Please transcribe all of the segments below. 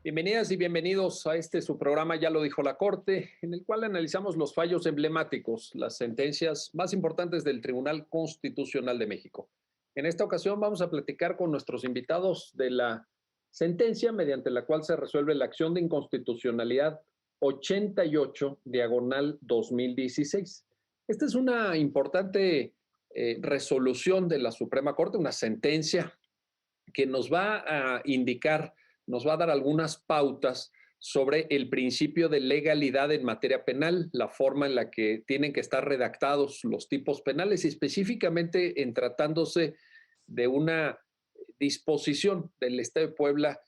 Bienvenidas y bienvenidos a su programa Ya lo dijo la Corte, en el cual analizamos los fallos emblemáticos, las sentencias más importantes del Tribunal Constitucional de México. En esta ocasión vamos a platicar con nuestros invitados de la sentencia mediante la cual se resuelve la acción de inconstitucionalidad 88/2016. Esta es una importante resolución de la Suprema Corte, una sentencia que nos va a indicar, nos va a dar algunas pautas sobre el principio de legalidad en materia penal, la forma en la que tienen que estar redactados los tipos penales y específicamente en tratándose de una disposición del Estado de Puebla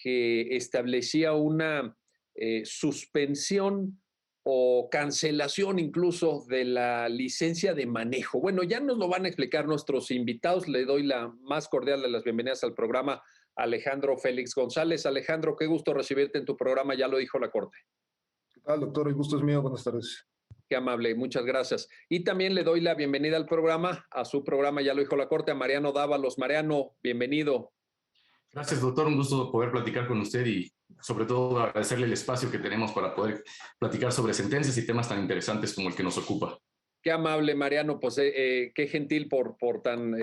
que establecía una suspensión o cancelación incluso de la licencia de manejo. Bueno, ya nos lo van a explicar nuestros invitados. Le doy la más cordial de las bienvenidas al programa a Alejandro Félix González. Alejandro, qué gusto recibirte en tu programa, Ya lo dijo la Corte. ¿Qué tal, doctor? El gusto es mío. Buenas tardes. Qué amable, muchas gracias. Y también le doy la bienvenida al programa, a su programa Ya lo dijo la Corte, a Mariano Dávalos. Mariano, bienvenido. Gracias, doctor. Un gusto poder platicar con usted y sobre todo agradecerle el espacio que tenemos para poder platicar sobre sentencias y temas tan interesantes como el que nos ocupa. Qué amable, Mariano. Pues qué gentil por tan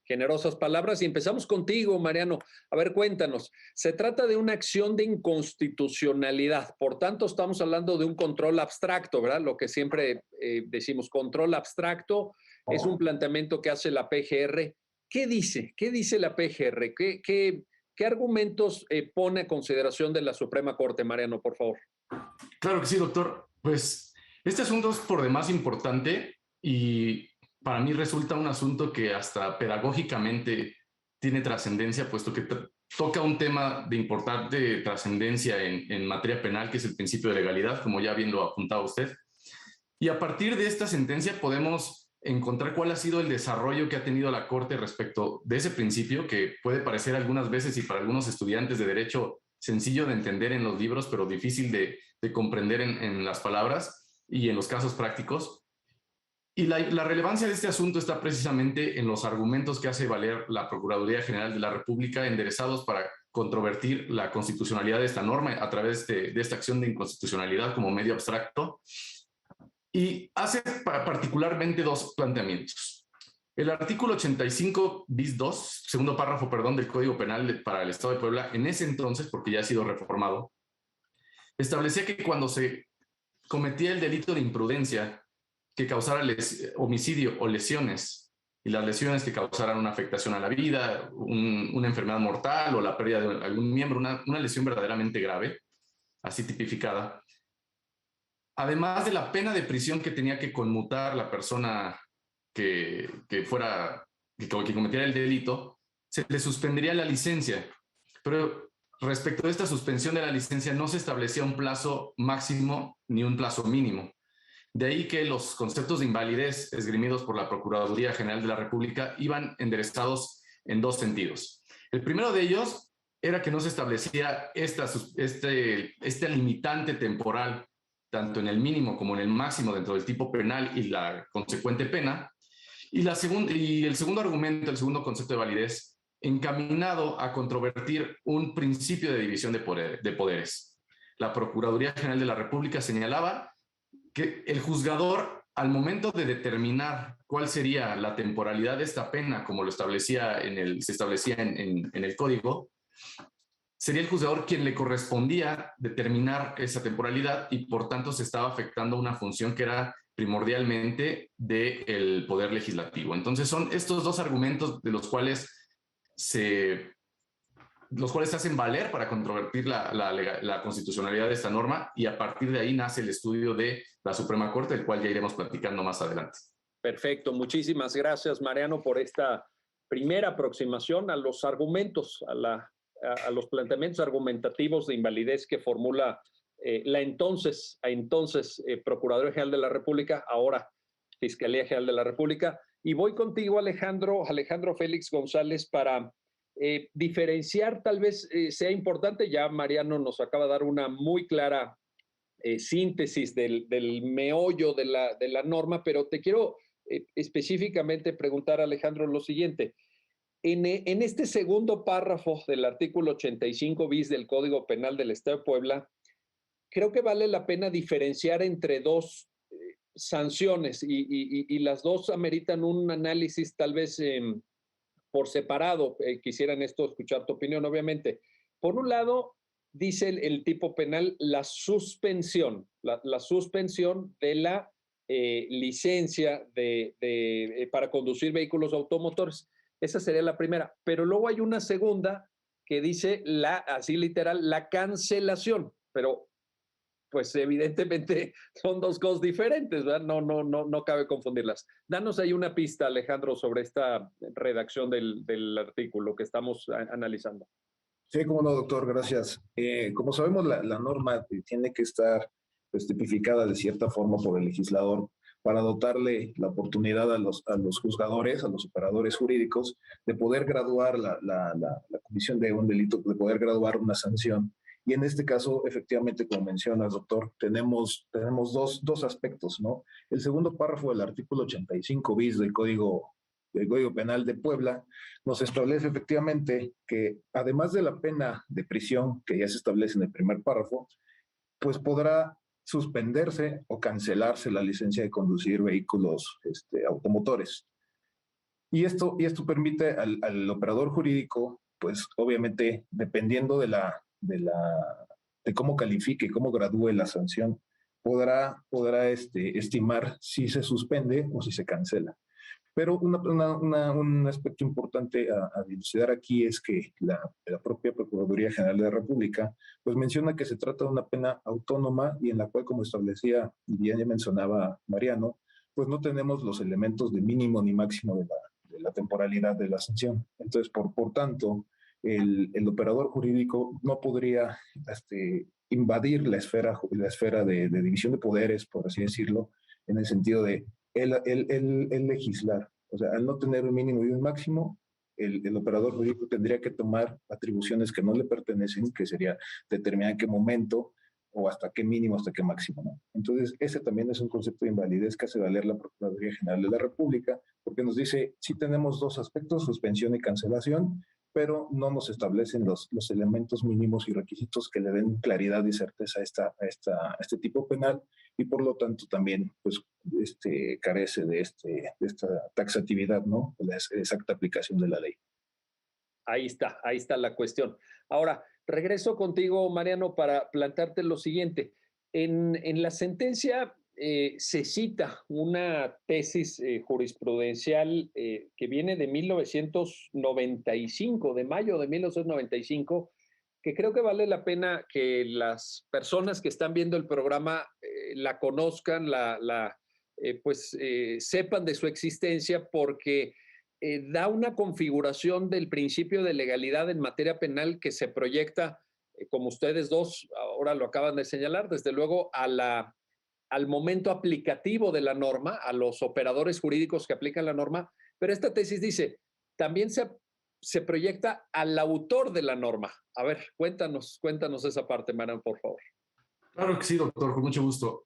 generosas palabras. Y empezamos contigo, Mariano. A ver, cuéntanos. Se trata de una acción de inconstitucionalidad. Por tanto, estamos hablando de un control abstracto, ¿verdad? Lo que siempre decimos, control abstracto, es un planteamiento que hace la PGR. ¿Qué dice? ¿Qué dice la PGR? ¿Qué argumentos pone a consideración de la Suprema Corte, Mariano, por favor? Claro que sí, doctor. Pues este asunto es por demás importante y para mí resulta un asunto que hasta pedagógicamente tiene trascendencia, puesto que toca un tema de importante trascendencia en materia penal, que es el principio de legalidad, como ya bien lo apuntaba usted. Y a partir de esta sentencia podemos encontrar cuál ha sido el desarrollo que ha tenido la Corte respecto de ese principio, que puede parecer algunas veces y para algunos estudiantes de derecho sencillo de entender en los libros, pero difícil de comprender en las palabras y en los casos prácticos. Y la relevancia de este asunto está precisamente en los argumentos que hace valer la Procuraduría General de la República enderezados para controvertir la constitucionalidad de esta norma a través de esta acción de inconstitucionalidad como medio abstracto. Y hace particularmente dos planteamientos. El artículo 85 bis 2, segundo párrafo, perdón, del Código Penal para el Estado de Puebla, en ese entonces, porque ya ha sido reformado, establecía que cuando se cometía el delito de imprudencia que causara homicidio o lesiones, y las lesiones que causaran una afectación a la vida, una enfermedad mortal o la pérdida de algún miembro, una lesión verdaderamente grave, así tipificada, además de la pena de prisión que tenía que conmutar la persona que cometiera el delito, se le suspendería la licencia. Pero respecto a esta suspensión de la licencia no se establecía un plazo máximo ni un plazo mínimo. De ahí que los conceptos de invalidez esgrimidos por la Procuraduría General de la República iban enderezados en dos sentidos. El primero de ellos era que no se establecía este limitante temporal tanto en el mínimo como en el máximo dentro del tipo penal y la consecuente pena. Y el segundo argumento, el segundo concepto de validez, encaminado a controvertir un principio de división de poderes. La Procuraduría General de la República señalaba que el juzgador, al momento de determinar cuál sería la temporalidad de esta pena, como se establecía en el Código, sería el juzgador quien le correspondía determinar esa temporalidad y por tanto se estaba afectando una función que era primordialmente del Poder Legislativo. Entonces son estos dos argumentos de los cuales se hacen valer para controvertir la constitucionalidad de esta norma y a partir de ahí nace el estudio de la Suprema Corte, del cual ya iremos platicando más adelante. Perfecto, muchísimas gracias, Mariano, por esta primera aproximación a los argumentos, a los planteamientos argumentativos de invalidez que formula la entonces Procuraduría General de la República, ahora Fiscalía General de la República. Y voy contigo, Alejandro Félix González, para diferenciar, tal vez sea importante, ya Mariano nos acaba de dar una muy clara síntesis del meollo de la norma, pero te quiero específicamente preguntar, Alejandro, lo siguiente. En este segundo párrafo del artículo 85 bis del Código Penal del Estado de Puebla, creo que vale la pena diferenciar entre dos sanciones y las dos ameritan un análisis tal vez por separado. Quisiera en esto escuchar tu opinión, obviamente. Por un lado, dice el tipo penal la suspensión de la licencia para conducir vehículos automotores. Esa sería la primera. Pero luego hay una segunda que dice, así literal, la cancelación. Pero pues evidentemente son dos cosas diferentes, ¿verdad? No cabe confundirlas. Danos ahí una pista, Alejandro, sobre esta redacción del artículo que estamos analizando. Sí, cómo no, doctor, gracias. Como sabemos, la norma tiene que estar pues, tipificada de cierta forma por el legislador para dotarle la oportunidad a los juzgadores, a los operadores jurídicos, de poder graduar la comisión de un delito, de poder graduar una sanción. Y en este caso, efectivamente, como mencionas, doctor, tenemos dos aspectos, ¿no? El segundo párrafo del artículo 85 bis del Código Penal de Puebla nos establece efectivamente que además de la pena de prisión que ya se establece en el primer párrafo, pues podrá suspenderse o cancelarse la licencia de conducir vehículos automotores. Y esto permite al operador jurídico, pues obviamente dependiendo de cómo califique, cómo gradúe la sanción, podrá estimar si se suspende o si se cancela. Pero un aspecto importante a dilucidar aquí es que la propia Procuraduría General de la República pues menciona que se trata de una pena autónoma y en la cual, como establecía y bien ya mencionaba Mariano, pues no tenemos los elementos de mínimo ni máximo de la temporalidad de la sanción. Entonces, por tanto, el operador jurídico no podría invadir la esfera de división de poderes, por así decirlo, en el sentido de el legislar. O sea, al no tener un mínimo y un máximo, el operador jurídico tendría que tomar atribuciones que no le pertenecen, que sería determinar en qué momento o hasta qué mínimo, hasta qué máximo, ¿no? Entonces, ese también es un concepto de invalidez que hace valer la Procuraduría General de la República, porque nos dice, sí tenemos dos aspectos, suspensión y cancelación, pero no nos establecen los elementos mínimos y requisitos que le den claridad y certeza a este tipo penal, y por lo tanto también pues, carece de esta taxatividad, ¿no? De la exacta aplicación de la ley. Ahí está la cuestión. Ahora, regreso contigo, Mariano, para plantearte lo siguiente. En la sentencia se cita una tesis jurisprudencial que viene de 1995, de mayo de 1995, que creo que vale la pena que las personas que están viendo el programa la conozcan, sepan de su existencia, porque da una configuración del principio de legalidad en materia penal que se proyecta, como ustedes dos ahora lo acaban de señalar, desde luego al momento aplicativo de la norma, a los operadores jurídicos que aplican la norma, pero esta tesis dice, también se proyecta al autor de la norma. A ver, cuéntanos esa parte, Mariano, por favor. Claro que sí, doctor, con mucho gusto.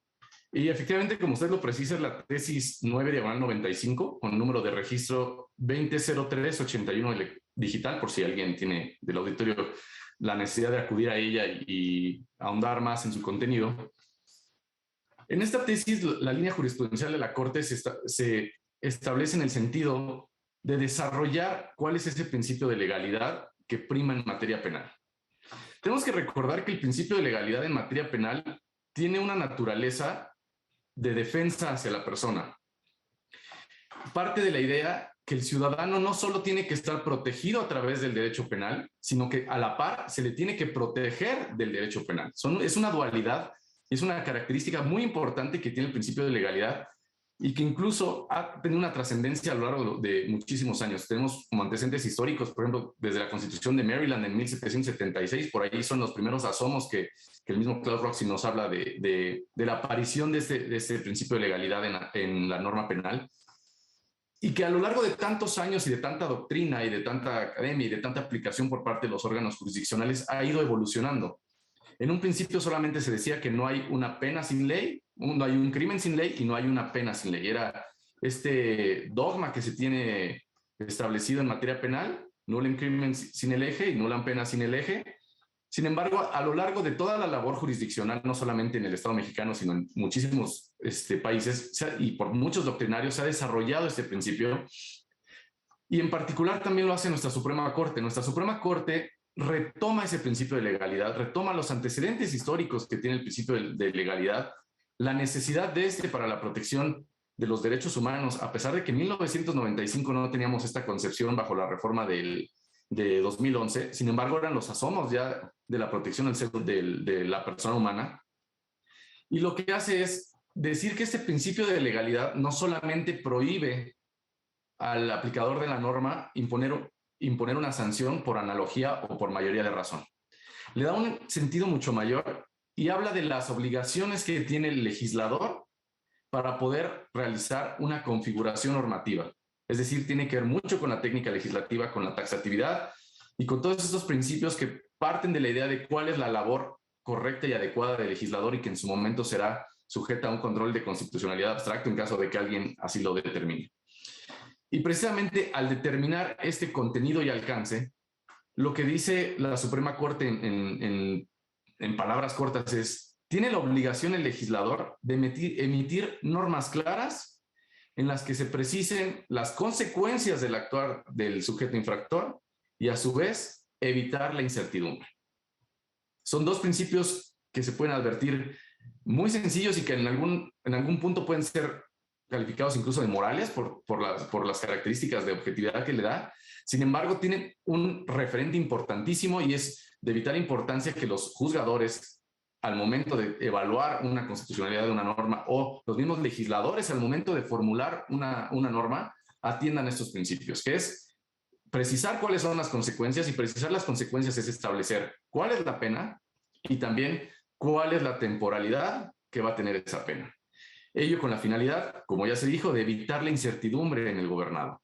Y efectivamente, como usted lo precisa, es la tesis 9/95, con número de registro 200381 digital, por si alguien tiene del auditorio la necesidad de acudir a ella y ahondar más en su contenido. En esta tesis, la línea jurisprudencial de la Corte se establece en el sentido de desarrollar cuál es ese principio de legalidad que prima en materia penal. Tenemos que recordar que el principio de legalidad en materia penal tiene una naturaleza de defensa hacia la persona. Parte de la idea que el ciudadano no solo tiene que estar protegido a través del derecho penal, sino que a la par se le tiene que proteger del derecho penal. Es una dualidad, es una característica muy importante que tiene el principio de legalidad y que incluso ha tenido una trascendencia a lo largo de muchísimos años. Tenemos como antecedentes históricos, por ejemplo, desde la Constitución de Maryland en 1776, por ahí son los primeros asomos que el mismo Claude Roxy nos habla de la aparición de este principio de legalidad en la norma penal, y que a lo largo de tantos años y de tanta doctrina y de tanta academia y de tanta aplicación por parte de los órganos jurisdiccionales ha ido evolucionando. En un principio solamente se decía que no hay una pena sin ley, no hay un crimen sin ley y no hay una pena sin ley. Era este dogma que se tiene establecido en materia penal, nulen crimen sin el eje y nulan pena sin el eje. Sin embargo, a lo largo de toda la labor jurisdiccional, no solamente en el Estado mexicano, sino en muchísimos países y por muchos doctrinarios, se ha desarrollado este principio. Y en particular también lo hace nuestra Suprema Corte. Nuestra Suprema Corte retoma ese principio de legalidad, retoma los antecedentes históricos que tiene el principio de legalidad, la necesidad de para la protección de los derechos humanos, a pesar de que en 1995 no teníamos esta concepción bajo la reforma de 2011, sin embargo eran los asomos ya de la protección de la persona humana. Y lo que hace es decir que este principio de legalidad no solamente prohíbe al aplicador de la norma imponer una sanción por analogía o por mayoría de razón. Le da un sentido mucho mayor y habla de las obligaciones que tiene el legislador para poder realizar una configuración normativa. Es decir, tiene que ver mucho con la técnica legislativa, con la taxatividad y con todos estos principios que parten de la idea de cuál es la labor correcta y adecuada del legislador y que en su momento será sujeta a un control de constitucionalidad abstracto en caso de que alguien así lo determine. Y precisamente al determinar este contenido y alcance, lo que dice la Suprema Corte en palabras cortas es: tiene la obligación el legislador de emitir normas claras en las que se precisen las consecuencias del actuar del sujeto infractor y a su vez evitar la incertidumbre. Son dos principios que se pueden advertir muy sencillos y que en algún punto pueden ser calificados incluso de morales por las características de objetividad que le da. Sin embargo, tienen un referente importantísimo y es de vital importancia que los juzgadores, al momento de evaluar una constitucionalidad de una norma, o los mismos legisladores al momento de formular una norma, atiendan estos principios, que es precisar cuáles son las consecuencias, y precisar las consecuencias es establecer cuál es la pena y también cuál es la temporalidad que va a tener esa pena. Ello con la finalidad, como ya se dijo, de evitar la incertidumbre en el gobernado.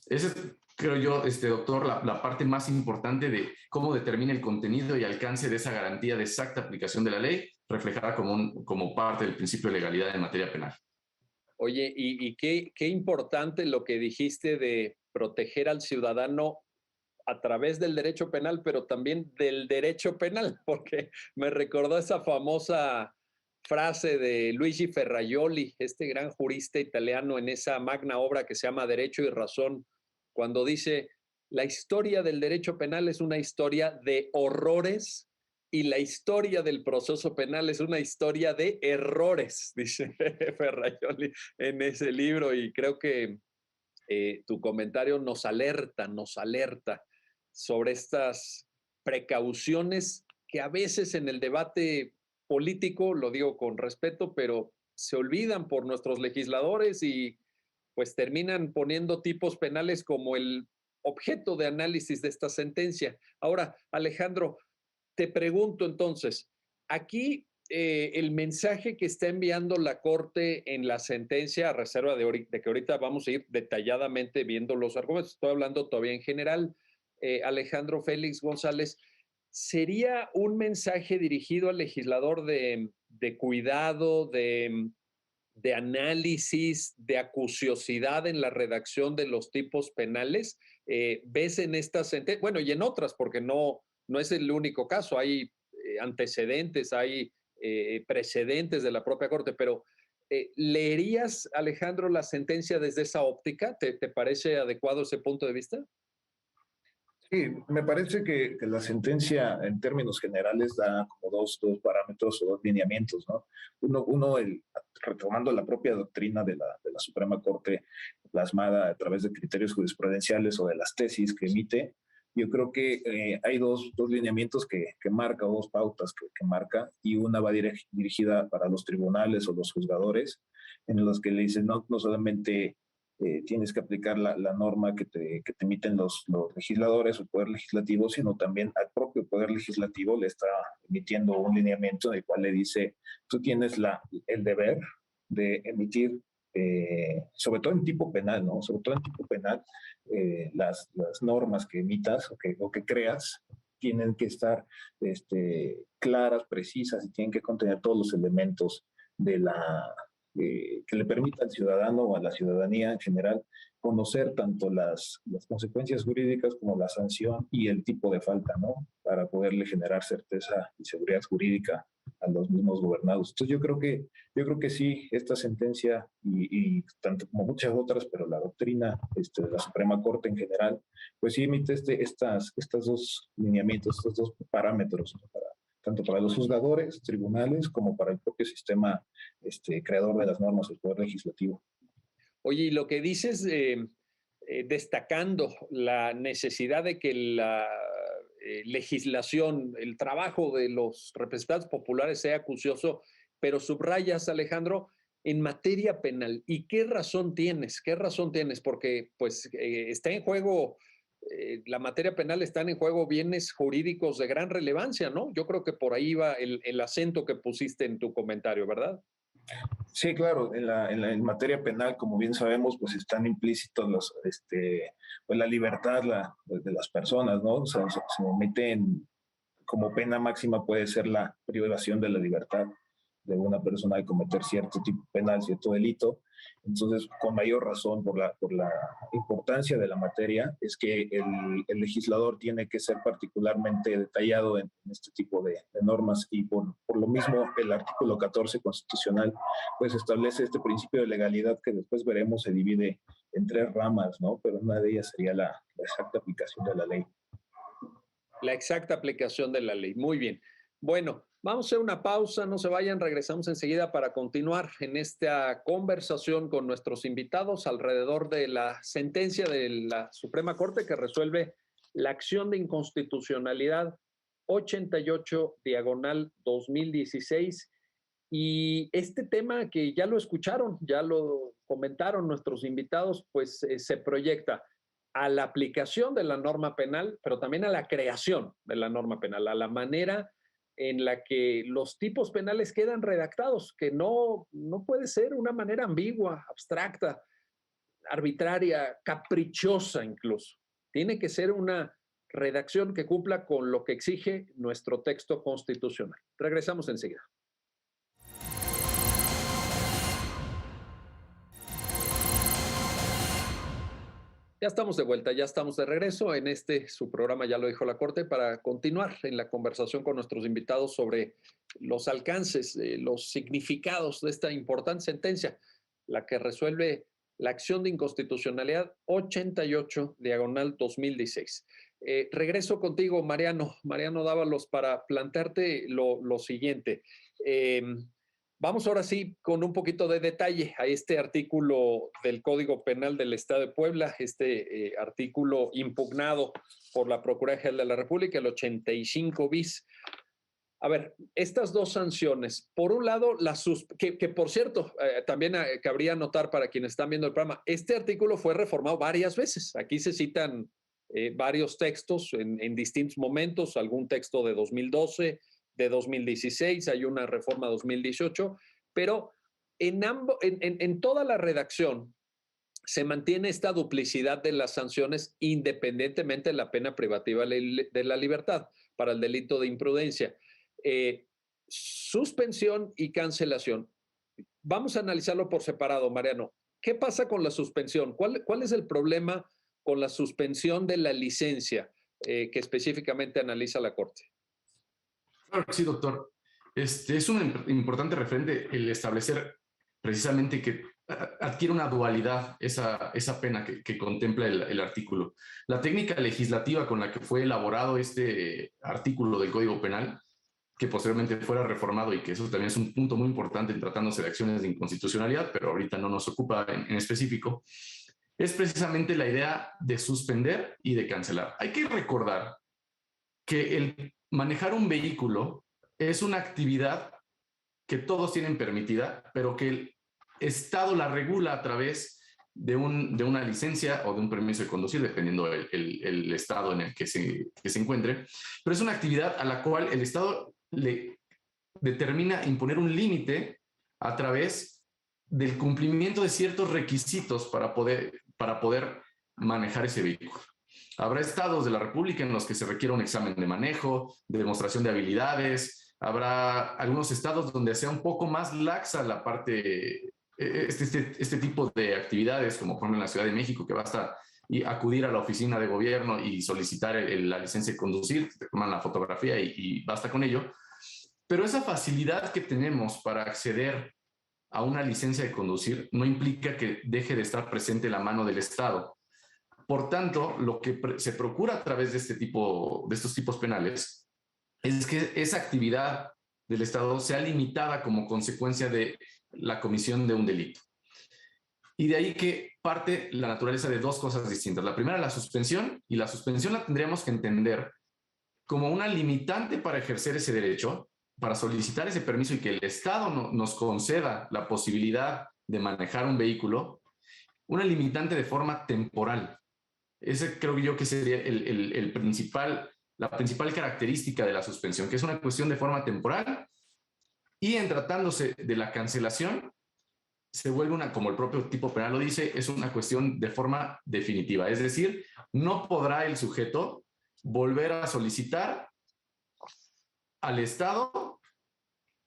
Esa es, creo yo, doctor, la parte más importante de cómo determina el contenido y alcance de esa garantía de exacta aplicación de la ley, reflejada como parte del principio de legalidad en materia penal. Oye, y qué importante lo que dijiste de proteger al ciudadano a través del derecho penal, pero también del derecho penal, porque me recordó esa famosa frase de Luigi Ferrajoli, este gran jurista italiano, en esa magna obra que se llama Derecho y Razón, cuando dice: la historia del derecho penal es una historia de horrores y la historia del proceso penal es una historia de errores, dice Ferrajoli en ese libro, y creo que tu comentario nos alerta sobre estas precauciones que a veces en el debate político, lo digo con respeto, pero se olvidan por nuestros legisladores y pues terminan poniendo tipos penales como el objeto de análisis de esta sentencia. Ahora, Alejandro, te pregunto entonces, aquí el mensaje que está enviando la Corte en la sentencia, a reserva de que ahorita vamos a ir detalladamente viendo los argumentos, estoy hablando todavía en general, Alejandro Félix González, ¿sería un mensaje dirigido al legislador de cuidado, de análisis, de acuciosidad en la redacción de los tipos penales? ¿Ves en esta sentencia, bueno, y en otras, porque no es el único caso, hay antecedentes, hay precedentes de la propia Corte, pero ¿leerías, Alejandro, la sentencia desde esa óptica? ¿Te parece adecuado ese punto de vista? Sí, me parece que la sentencia en términos generales da como dos parámetros o dos lineamientos, ¿no? Uno retomando la propia doctrina de la Suprema Corte plasmada a través de criterios jurisprudenciales o de las tesis que emite. Yo creo que hay dos lineamientos que marca, o dos pautas que marca, y una va dirigida para los tribunales o los juzgadores, en los que le dicen no solamente tienes que aplicar la norma que te emiten los legisladores o el Poder Legislativo, sino también al propio Poder Legislativo le está emitiendo un lineamiento en el cual le dice: tú tienes el deber de emitir, sobre todo en tipo penal, ¿no? Sobre todo en tipo penal, las normas que emitas o que creas tienen que estar claras, precisas, y tienen que contener todos los elementos de la que le permita al ciudadano o a la ciudadanía en general conocer tanto las consecuencias jurídicas como la sanción y el tipo de falta, ¿no? Para poderle generar certeza y seguridad jurídica a los mismos gobernados. Entonces yo creo que sí, esta sentencia y tanto como muchas otras, pero la doctrina de la Suprema Corte en general, pues sí emite estas dos lineamientos, estos dos parámetros, ¿no? Tanto para los juzgadores, tribunales, como para el propio sistema creador de las normas, el Poder Legislativo. Oye, y lo que dices, destacando la necesidad de que la legislación, el trabajo de los representantes populares sea acucioso, pero subrayas, Alejandro, en materia penal. ¿Y qué razón tienes? ¿Qué razón tienes? Porque pues está en juego, la materia penal, están en juego bienes jurídicos de gran relevancia, ¿no? Yo creo que por ahí va el acento que pusiste en tu comentario, ¿verdad? Sí, claro, en materia penal, como bien sabemos, pues están implícitos pues la libertad de las personas, ¿no? O sea, se meten como pena máxima puede ser la privación de la libertad de una persona de cometer cierto tipo penal, cierto delito. Entonces, con mayor razón, por la importancia de la materia, es que el legislador tiene que ser particularmente detallado en este tipo de normas y por lo mismo el artículo 14 constitucional pues establece este principio de legalidad que después veremos se divide en tres ramas, ¿no? Pero una de ellas sería la exacta aplicación de la ley. La exacta aplicación de la ley. Muy bien. Bueno, vamos a hacer una pausa, no se vayan, regresamos enseguida para continuar en esta conversación con nuestros invitados alrededor de la sentencia de la Suprema Corte que resuelve la acción de inconstitucionalidad 88 diagonal 2016. Y este tema que ya lo escucharon, ya lo comentaron nuestros invitados, pues se proyecta a la aplicación de la norma penal, pero también a la creación de la norma penal, a la manera en la que los tipos penales quedan redactados, que no puede ser una manera ambigua, abstracta, arbitraria, caprichosa incluso. Tiene que ser una redacción que cumpla con lo que exige nuestro texto constitucional. Regresamos enseguida. Ya estamos de vuelta, ya estamos de regreso en su programa, ya lo dijo la Corte, para continuar en la conversación con nuestros invitados sobre los alcances, los significados de esta importante sentencia, la que resuelve la acción de inconstitucionalidad 88 diagonal 2016. Regreso contigo, Mariano Dávalos, para plantearte lo siguiente. Vamos ahora sí con un poquito de detalle a este artículo del Código Penal del Estado de Puebla, artículo impugnado por la Procuraduría General de la República, el 85 bis. A ver, estas dos sanciones, por un lado, que por cierto, también cabría notar para quienes están viendo el programa, este artículo fue reformado varias veces. Aquí se citan varios textos en distintos momentos, algún texto de 2012, de 2016, hay una reforma 2018, pero en toda la redacción se mantiene esta duplicidad de las sanciones independientemente de la pena privativa de la libertad para el delito de imprudencia. Suspensión y cancelación. Vamos a analizarlo por separado, Mariano. ¿Qué pasa con la suspensión? ¿Cuál es el problema con la suspensión de la licencia que específicamente analiza la Corte? Claro que sí, doctor. Es un importante referente el establecer precisamente que adquiere una dualidad esa pena que contempla el artículo. La técnica legislativa con la que fue elaborado este artículo del Código Penal, que posteriormente fuera reformado y que eso también es un punto muy importante en tratándose de acciones de inconstitucionalidad, pero ahorita no nos ocupa en específico, es precisamente la idea de suspender y de cancelar. Hay que recordar que el manejar un vehículo es una actividad que todos tienen permitida, pero que el Estado la regula a través de una licencia o de un permiso de conducir, dependiendo el estado en el que se encuentre. Pero es una actividad a la cual el Estado le determina imponer un límite a través del cumplimiento de ciertos requisitos para poder manejar ese vehículo. Habrá estados de la República en los que se requiere un examen de manejo, de demostración de habilidades. Habrá algunos estados donde sea un poco más laxa la parte este tipo de actividades, como por ejemplo en la Ciudad de México, que basta y acudir a la oficina de gobierno y solicitar la licencia de conducir, te toman la fotografía y basta con ello. Pero esa facilidad que tenemos para acceder a una licencia de conducir no implica que deje de estar presente la mano del Estado. Por tanto, lo que se procura a través de estos tipos penales es que esa actividad del Estado sea limitada como consecuencia de la comisión de un delito. Y de ahí que parte la naturaleza de dos cosas distintas. La primera, la suspensión, y la suspensión la tendríamos que entender como una limitante para ejercer ese derecho, para solicitar ese permiso y que el Estado nos conceda la posibilidad de manejar un vehículo, una limitante de forma temporal. Ese creo yo que sería la principal característica de la suspensión, que es una cuestión de forma temporal, y en tratándose de la cancelación, se vuelve como el propio tipo penal lo dice, es una cuestión de forma definitiva. Es decir, no podrá el sujeto volver a solicitar al Estado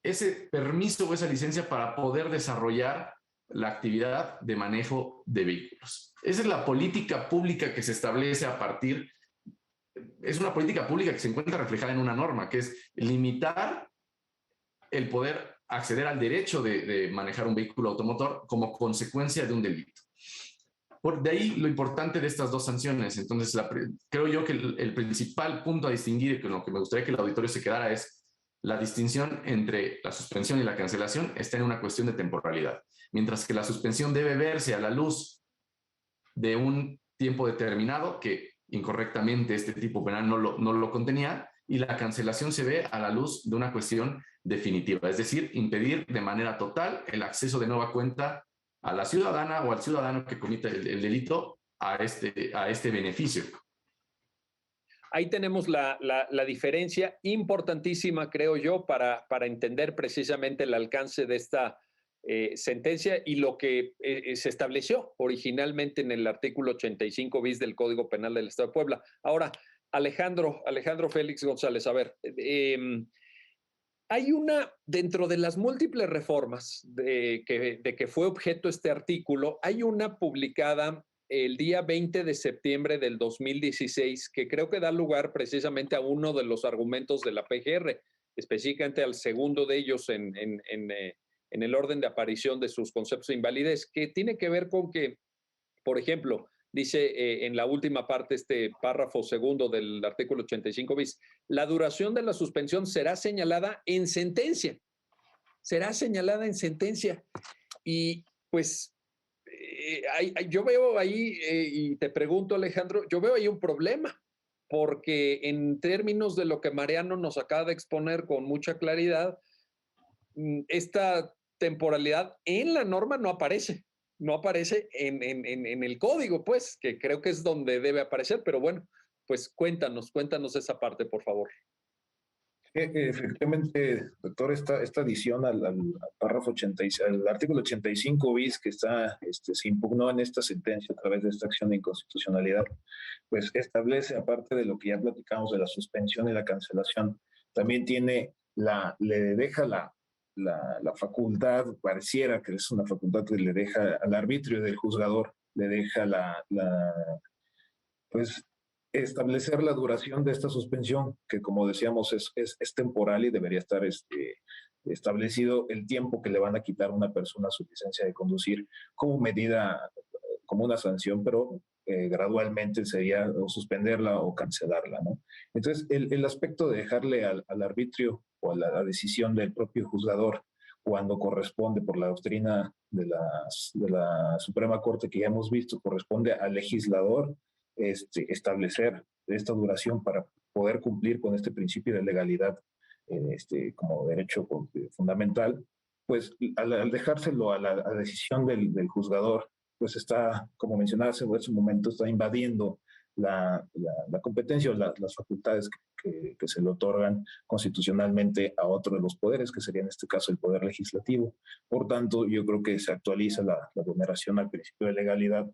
ese permiso o esa licencia para poder desarrollar la actividad de manejo de vehículos. Esa es la política pública que se establece es una política pública que se encuentra reflejada en una norma, que es limitar el poder acceder al derecho de manejar un vehículo automotor como consecuencia de un delito. De ahí lo importante de estas dos sanciones. Entonces, creo yo que el principal punto a distinguir, con lo que me gustaría que el auditorio se quedara, es la distinción entre la suspensión y la cancelación está en una cuestión de temporalidad. Mientras que la suspensión debe verse a la luz de un tiempo determinado, que incorrectamente este tipo penal no lo contenía, y la cancelación se ve a la luz de una cuestión definitiva, es decir, impedir de manera total el acceso de nueva cuenta a la ciudadana o al ciudadano que comita el delito a este beneficio. Ahí tenemos la diferencia importantísima, creo yo, para entender precisamente el alcance de esta sentencia y lo que se estableció originalmente en el artículo 85 bis del Código Penal del Estado de Puebla. Ahora, Alejandro Félix González, a ver, hay dentro de las múltiples reformas de que fue objeto este artículo, hay una publicada el día 20 de septiembre del 2016 que creo que da lugar precisamente a uno de los argumentos de la PGR, específicamente al segundo de ellos en el orden de aparición de sus conceptos de invalidez, que tiene que ver con que, por ejemplo, dice en la última parte, este párrafo segundo del artículo 85 bis, la duración de la suspensión será señalada en sentencia. Será señalada en sentencia. Y pues yo veo ahí, y te pregunto, Alejandro, yo veo ahí un problema, porque en términos de lo que Mariano nos acaba de exponer con mucha claridad, esta temporalidad en la norma no aparece en el código, pues, que creo que es donde debe aparecer, pero bueno, pues cuéntanos esa parte, por favor. Efectivamente, doctor, esta adición al párrafo 86, al artículo 85 bis que se impugnó en esta sentencia a través de esta acción de inconstitucionalidad, pues establece, aparte de lo que ya platicamos de la suspensión y la cancelación, también le deja la facultad, pareciera que es una facultad que le deja al arbitrio del juzgador, le deja pues establecer la duración de esta suspensión, que como decíamos es temporal y debería estar establecido el tiempo que le van a quitar a una persona su licencia de conducir como medida, como una sanción, pero gradualmente sería o suspenderla o cancelarla, ¿no? Entonces, el aspecto de dejarle al arbitrio o a la decisión del propio juzgador cuando corresponde por la doctrina de la Suprema Corte que ya hemos visto, corresponde al legislador establecer esta duración para poder cumplir con este principio de legalidad como derecho fundamental, pues al dejárselo a la decisión del juzgador, pues está, como mencionaba hace un momento, está invadiendo la competencia o las facultades que se le otorgan constitucionalmente a otro de los poderes, que sería en este caso el poder legislativo. Por tanto, yo creo que se actualiza la vulneración al principio de legalidad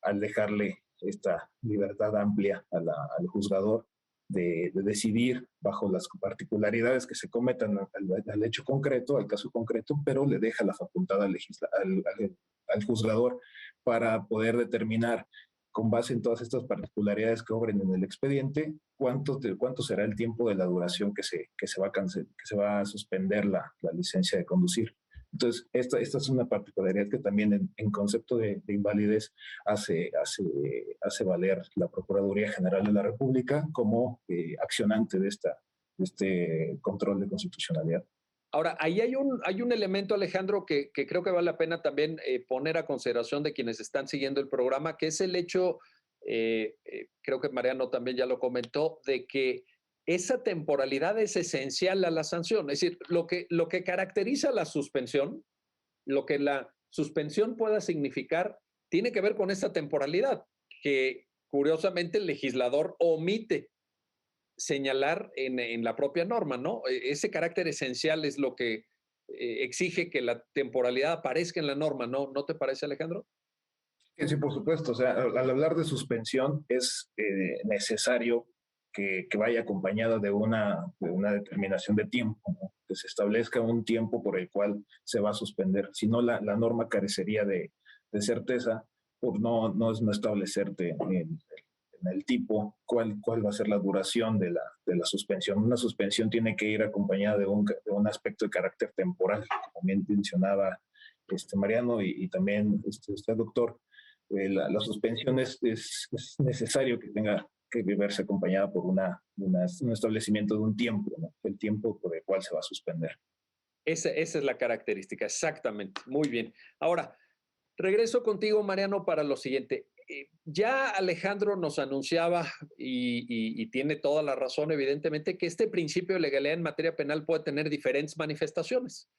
al dejarle esta libertad amplia al juzgador de decidir bajo las particularidades que se cometan al hecho concreto, al caso concreto, pero le deja la facultad al juzgador para poder determinar, con base en todas estas particularidades que obren en el expediente, cuánto será el tiempo de la duración que se va a suspender la licencia de conducir. Entonces, esta es una particularidad que también en concepto de invalidez hace valer la Procuraduría General de la República como accionante de este control de constitucionalidad. Ahora, ahí hay un elemento, Alejandro, que creo que vale la pena también poner a consideración de quienes están siguiendo el programa, que es el hecho, creo que Mariano también ya lo comentó, de que esa temporalidad es esencial a la sanción. Es decir, lo que caracteriza la suspensión, lo que la suspensión pueda significar, tiene que ver con esta temporalidad, que curiosamente el legislador omite señalar en la propia norma, ¿no? Ese carácter esencial es lo que exige que la temporalidad aparezca en la norma, ¿no? ¿No te parece, Alejandro? Sí, por supuesto. O sea, al hablar de suspensión es necesario que vaya acompañada de una determinación de tiempo, ¿no? Que se establezca un tiempo por el cual se va a suspender. Si no, la norma carecería de certeza por no establecerte en el tipo cuál va a ser la duración de la suspensión. Una suspensión tiene que ir acompañada de un aspecto de carácter temporal, como bien mencionaba Mariano y también usted, doctor. La suspensión es necesario que tenga que verse acompañada por un establecimiento de un tiempo, ¿no? El tiempo por el cual se va a suspender. Esa es la característica, exactamente. Muy bien. Ahora, regreso contigo, Mariano, para lo siguiente. Ya Alejandro nos anunciaba, y tiene toda la razón, evidentemente, que este principio de legalidad en materia penal puede tener diferentes manifestaciones.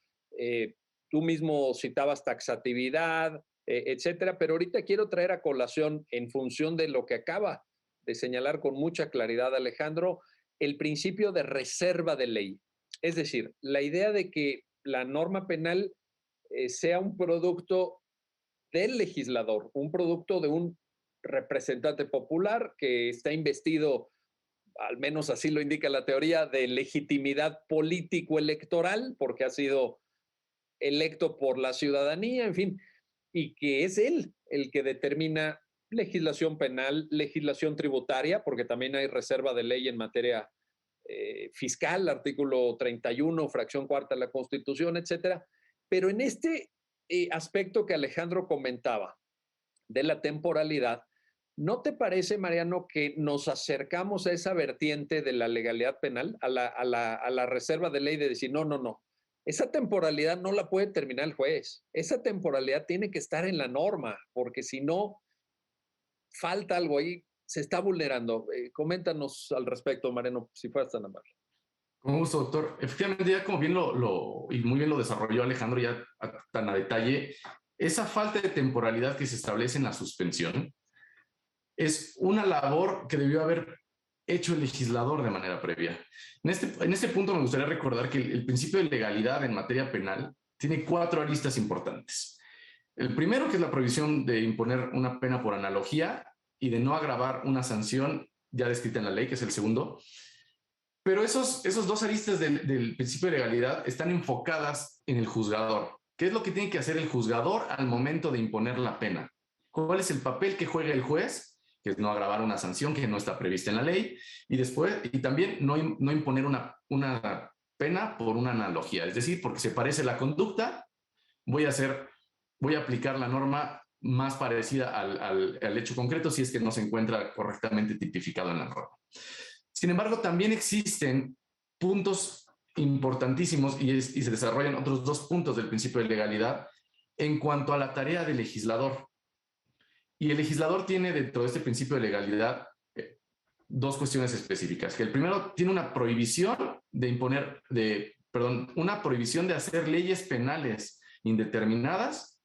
Tú mismo citabas taxatividad, etcétera, pero ahorita quiero traer a colación, en función de lo que acaba de señalar con mucha claridad Alejandro, el principio de reserva de ley. Es decir, la idea de que la norma penal sea un producto del legislador, un producto de un representante popular que está investido, al menos así lo indica la teoría, de legitimidad político-electoral, porque ha sido electo por la ciudadanía, en fin, y que es él el que determina legislación penal, legislación tributaria, porque también hay reserva de ley en materia fiscal, artículo 31, fracción cuarta de la Constitución, etcétera. Pero en este aspecto que Alejandro comentaba de la temporalidad, ¿no te parece, Mariano, que nos acercamos a esa vertiente de la legalidad penal, a la reserva de ley de decir, no, esa temporalidad no la puede determinar el juez, esa temporalidad tiene que estar en la norma, porque si no, falta algo ahí, se está vulnerando? Coméntanos al respecto, Mariano, si fueras tan amable. Con gusto, doctor. Efectivamente, ya como bien y muy bien lo desarrolló Alejandro ya tan a detalle, esa falta de temporalidad que se establece en la suspensión es una labor que debió haber hecho el legislador de manera previa. En este punto me gustaría recordar que el principio de legalidad en materia penal tiene 4 aristas importantes. El primero, que es la prohibición de imponer una pena por analogía y de no agravar una sanción ya descrita en la ley, que es el segundo. Pero esos 2 aristas del principio de legalidad están enfocadas en el juzgador. ¿Qué es lo que tiene que hacer el juzgador al momento de imponer la pena? ¿Cuál es el papel que juega el juez? Que es no agravar una sanción que no está prevista en la ley, y también no imponer una pena por una analogía. Es decir, porque se parece la conducta, voy a aplicar la norma más parecida al hecho concreto si es que no se encuentra correctamente tipificado en la norma. Sin embargo, también existen puntos importantísimos y se desarrollan otros 2 puntos del principio de legalidad en cuanto a la tarea del legislador. Y el legislador tiene dentro de este principio de legalidad 2 cuestiones específicas. Que el primero tiene una prohibición una prohibición de hacer leyes penales indeterminadas,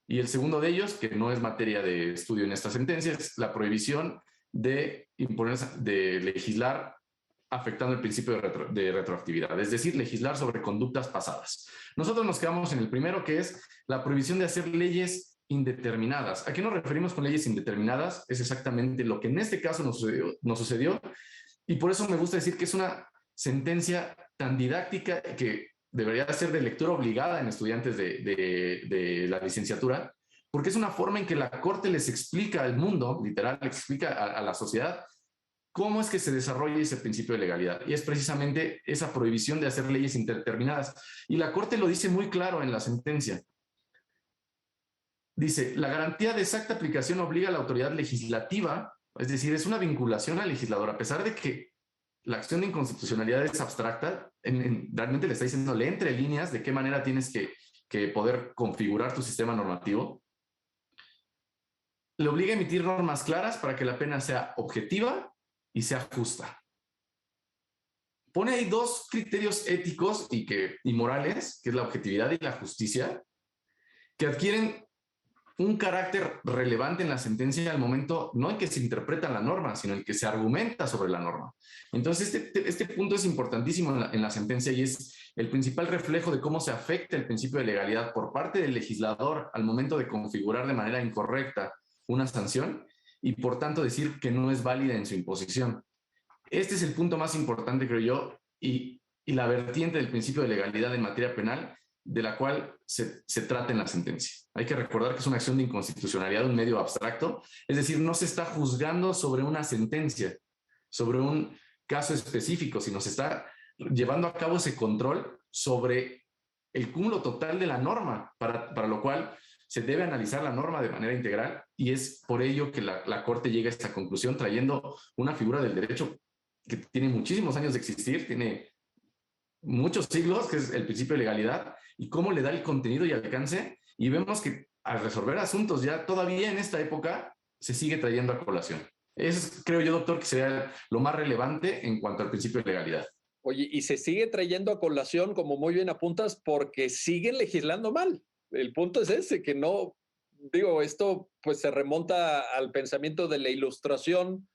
y el segundo de ellos, que no es materia de estudio en esta sentencia, es la prohibición de legislar afectando el principio de retroactividad, es decir, legislar sobre conductas pasadas. Nosotros nos quedamos en el primero, que es la prohibición de hacer leyes indeterminadas. ¿A qué nos referimos con leyes indeterminadas? Es exactamente lo que en este caso nos sucedió Y por eso me gusta decir que es una sentencia tan didáctica que debería ser de lectura obligada en estudiantes de la licenciatura, porque es una forma en que la Corte les explica al mundo, literal, les explica a la sociedad cómo es que se desarrolla ese principio de legalidad. Y es precisamente esa prohibición de hacer leyes indeterminadas. Y la Corte lo dice muy claro en la sentencia. Dice, la garantía de exacta aplicación obliga a la autoridad legislativa, es decir, es una vinculación al legislador, a pesar de que la acción de inconstitucionalidad es abstracta, realmente le está diciendo, lee entre líneas de qué manera tienes que poder configurar tu sistema normativo. Le obliga a emitir normas claras para que la pena sea objetiva y sea justa. Pone ahí dos criterios éticos y morales, que es la objetividad y la justicia, que adquieren un carácter relevante en la sentencia al momento, no en que se interpreta la norma, sino en que se argumenta sobre la norma. Entonces, este punto es importantísimo en la sentencia y es el principal reflejo de cómo se afecta el principio de legalidad por parte del legislador al momento de configurar de manera incorrecta una sanción y, por tanto, decir que no es válida en su imposición. Este es el punto más importante, creo yo, y la vertiente del principio de legalidad en materia penal de la cual se trata en la sentencia. Hay que recordar que es una acción de inconstitucionalidad, un medio abstracto, es decir, no se está juzgando sobre una sentencia, sobre un caso específico, sino se está llevando a cabo ese control sobre el cúmulo total de la norma, para lo cual se debe analizar la norma de manera integral y es por ello que la Corte llega a esta conclusión trayendo una figura del derecho que tiene muchísimos años de existir, tiene muchos siglos, que es el principio de legalidad, y cómo le da el contenido y alcance, y vemos que al resolver asuntos ya todavía en esta época se sigue trayendo a colación. Eso creo yo, doctor, que sería lo más relevante en cuanto al principio de legalidad. Oye, y se sigue trayendo a colación, como muy bien apuntas, porque siguen legislando mal. El punto es ese, que no, digo, esto pues se remonta al pensamiento de la Ilustración,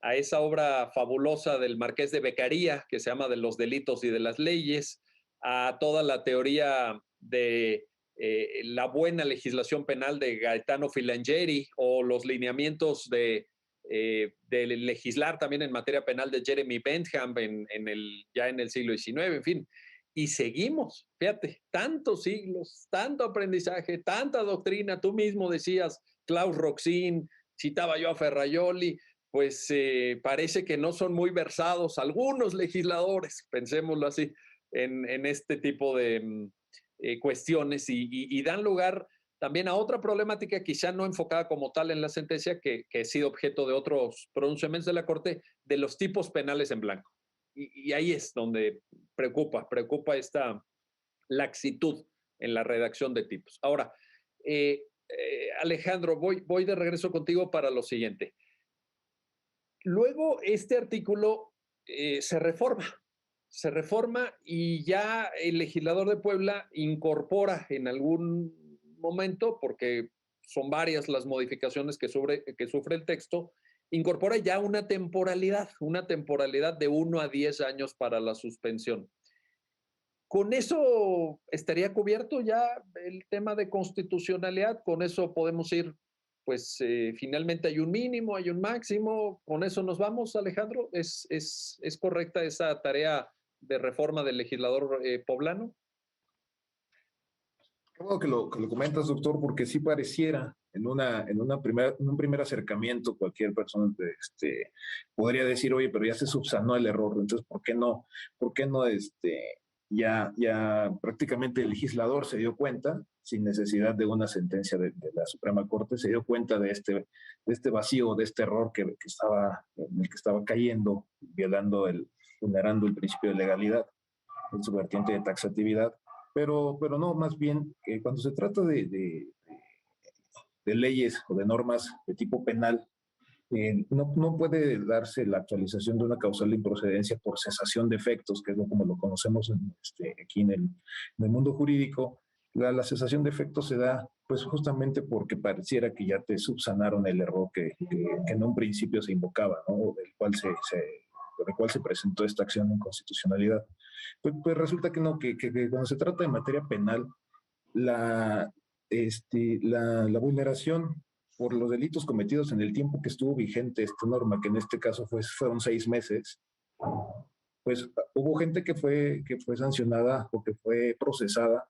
a esa obra fabulosa del Marqués de Beccaria, que se llama De los delitos y de las leyes, a toda la teoría de la buena legislación penal de Gaetano Filangieri o los lineamientos de legislar también en materia penal de Jeremy Bentham ya en el siglo XIX, en fin. Y seguimos, fíjate, tantos siglos, tanto aprendizaje, tanta doctrina. Tú mismo decías, Klaus Roxin, citaba yo a Ferraioli, pues parece que no son muy versados algunos legisladores, pensémoslo así, en este tipo de cuestiones y dan lugar también a otra problemática quizá no enfocada como tal en la sentencia, que ha sido objeto de otros pronunciamientos de la Corte, de los tipos penales en blanco. Y ahí es donde preocupa esta laxitud en la redacción de tipos. Ahora, Alejandro, voy de regreso contigo para lo siguiente. Luego este artículo se reforma y ya el legislador de Puebla incorpora en algún momento, porque son varias las modificaciones que sufre el texto, incorpora ya una temporalidad de 1 a 10 años para la suspensión. ¿Con eso estaría cubierto ya el tema de constitucionalidad? ¿Con eso podemos ir? Pues finalmente hay un mínimo, hay un máximo. ¿Con eso nos vamos, Alejandro? ¿Es correcta esa tarea de reforma del legislador poblano? Qué bueno que lo comentas, doctor, porque sí pareciera en un primer acercamiento cualquier persona podría decir, oye, pero ya se subsanó el error, entonces por qué no ya prácticamente el legislador se dio cuenta, sin necesidad de una sentencia de la Suprema Corte, se dio cuenta de este vacío, de este error en el que estaba cayendo, vulnerando el principio de legalidad en su vertiente de taxatividad. Pero no, más bien, cuando se trata de leyes o de normas de tipo penal, no puede darse la actualización de una causal de improcedencia por cesación de efectos, que es como lo conocemos aquí en el mundo jurídico. La cesación de efectos se da pues justamente porque pareciera que ya te subsanaron el error que en un principio se invocaba, ¿no? Del cual se presentó esta acción de inconstitucionalidad. Pues resulta que no, que cuando se trata de materia penal, la vulneración por los delitos cometidos en el tiempo que estuvo vigente esta norma, que en este caso fueron 6 meses, pues hubo gente que fue sancionada o que fue procesada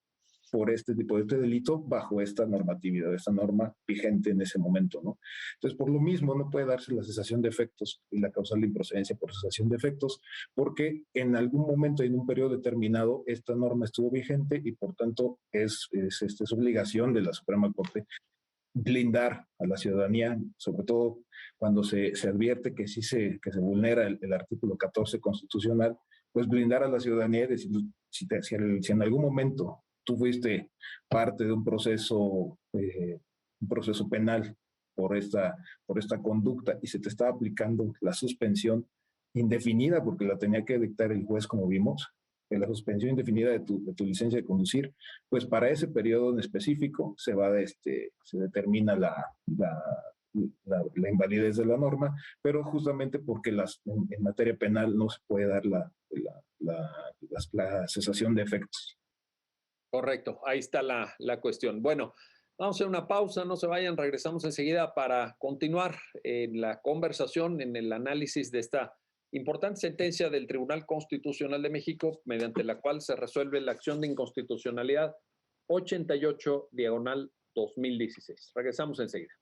por este tipo de delito bajo esta normatividad, esta norma vigente en ese momento, ¿no? Entonces, por lo mismo, no puede darse la cesación de efectos y la causal de improcedencia por cesación de efectos, porque en algún momento, en un periodo determinado, esta norma estuvo vigente y, por tanto, es obligación de la Suprema Corte blindar a la ciudadanía, sobre todo cuando se advierte que sí que se vulnera el artículo 14 constitucional, pues blindar a la ciudadanía y decir, si en algún momento tú fuiste parte de un proceso penal por esta conducta y se te estaba aplicando la suspensión indefinida, porque la tenía que dictar el juez, como vimos, la suspensión indefinida de tu licencia de conducir, pues para ese periodo en específico se determina la invalidez de la norma, pero justamente porque en materia penal no se puede dar la cesación de efectos. Correcto, ahí está la cuestión. Bueno, vamos a hacer una pausa, no se vayan, regresamos enseguida para continuar en la conversación, en el análisis de esta importante sentencia del Tribunal Constitucional de México, mediante la cual se resuelve la acción de inconstitucionalidad 88/2016. Regresamos enseguida.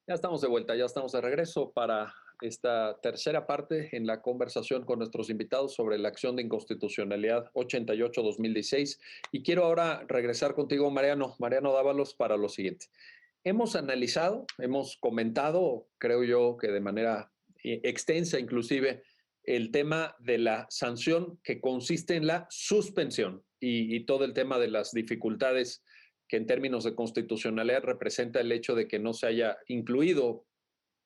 Ya estamos de vuelta, ya estamos de regreso para esta tercera parte en la conversación con nuestros invitados sobre la acción de inconstitucionalidad 88/2016. Y quiero ahora regresar contigo, Mariano Dávalos, para lo siguiente. Hemos analizado, hemos comentado, creo yo que de manera extensa inclusive, el tema de la sanción que consiste en la suspensión y todo el tema de las dificultades que en términos de constitucionalidad representa el hecho de que no se haya incluido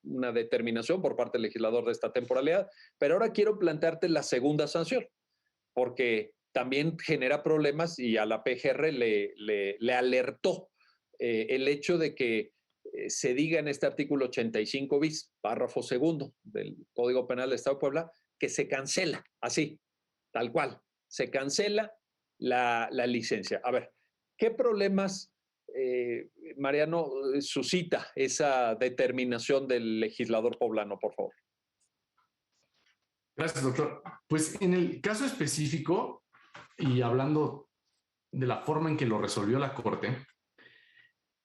una determinación por parte del legislador de esta temporalidad. Pero ahora quiero plantearte la segunda sanción, porque también genera problemas y a la PGR le alertó el hecho de que se diga en este artículo 85 bis, párrafo segundo del Código Penal del Estado de Puebla, que se cancela, así, tal cual, se cancela la licencia. A ver, ¿qué problemas, Mariano, suscita esa determinación del legislador poblano, por favor? Gracias, doctor. Pues en el caso específico, y hablando de la forma en que lo resolvió la Corte,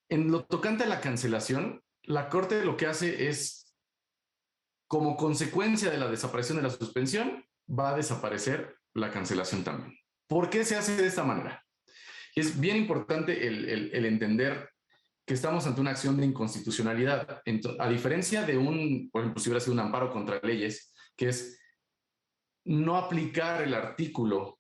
en lo tocante a la cancelación, la Corte lo que hace es, como consecuencia de la desaparición de la suspensión, va a desaparecer la cancelación también. ¿Por qué se hace de esta manera? Es bien importante el entender que estamos ante una acción de inconstitucionalidad. A diferencia de por ejemplo, si hubiera sido un amparo contra leyes, que es no aplicar el artículo